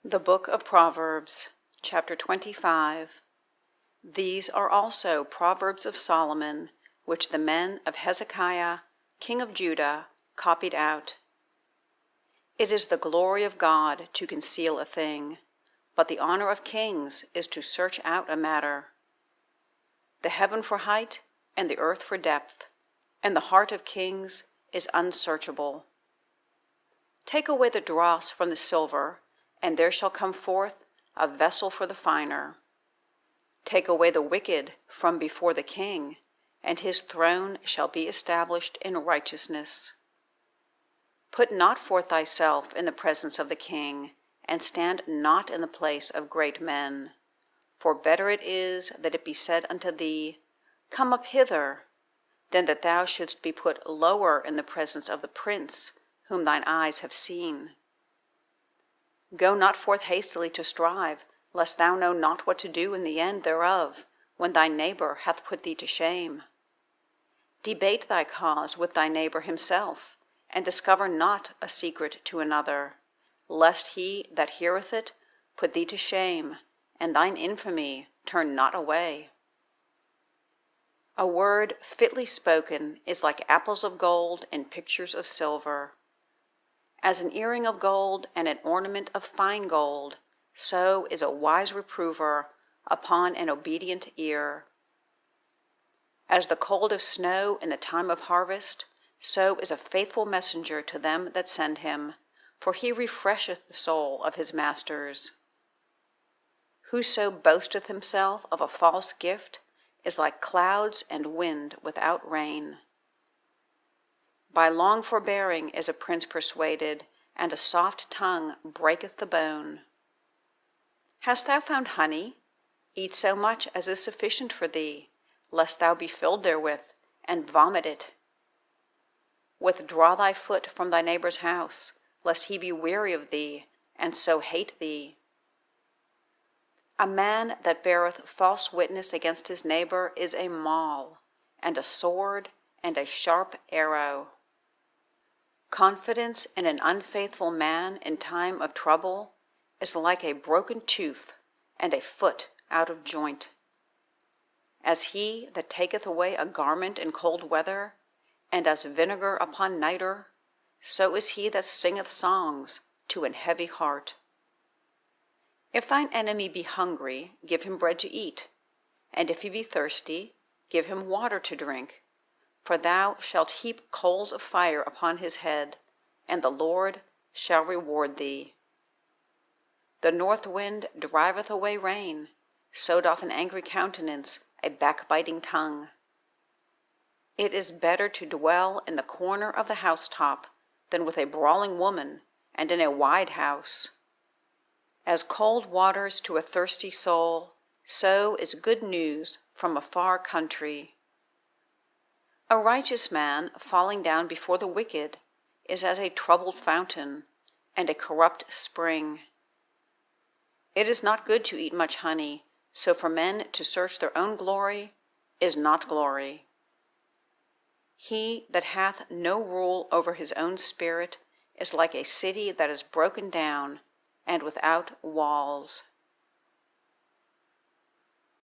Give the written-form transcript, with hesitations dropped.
The Book of Proverbs, chapter 25. These are also Proverbs of Solomon, which the men of Hezekiah, king of Judah, copied out. It is the glory of God to conceal a thing, but the honor of kings is to search out a matter. The heaven for height, and the earth for depth, and the heart of kings is unsearchable. Take away the dross from the silver, and there shall come forth a vessel for the finer. Take away the wicked from before the king, and his throne shall be established in righteousness. Put not forth thyself in the presence of the king, and stand not in the place of great men. For better it is that it be said unto thee, Come up hither, than that thou shouldst be put lower in the presence of the prince whom thine eyes have seen. Go not forth hastily to strive, lest thou know not what to do in the end thereof, when thy neighbour hath put thee to shame. Debate thy cause with thy neighbour himself, and discover not a secret to another, lest he that heareth it put thee to shame, and thine infamy turn not away. A word fitly spoken is like apples of gold in pictures of silver. As an earring of gold and an ornament of fine gold, so is a wise reprover upon an obedient ear. As the cold of snow in the time of harvest, so is a faithful messenger to them that send him, for he refresheth the soul of his masters. Whoso boasteth himself of a false gift is like clouds and wind without rain. By long forbearing is a prince persuaded, and a soft tongue breaketh the bone. Hast thou found honey? Eat so much as is sufficient for thee, lest thou be filled therewith, and vomit it. Withdraw thy foot from thy neighbour's house, lest he be weary of thee, and so hate thee. A man that beareth false witness against his neighbour is a maul, and a sword, and a sharp arrow. Confidence in an unfaithful man in time of trouble is like a broken tooth and a foot out of joint. As he that taketh away a garment in cold weather, and as vinegar upon nitre, so is he that singeth songs to an heavy heart. If thine enemy be hungry, give him bread to eat, and if he be thirsty, give him water to drink. For thou shalt heap coals of fire upon his head, and the Lord shall reward thee. The north wind driveth away rain, so doth an angry countenance a backbiting tongue. It is better to dwell in the corner of the housetop than with a brawling woman and in a wide house. As cold waters to a thirsty soul, so is good news from a far country. A righteous man falling down before the wicked is as a troubled fountain and a corrupt spring. It is not good to eat much honey, so for men to search their own glory is not glory. He that hath no rule over his own spirit is like a city that is broken down and without walls.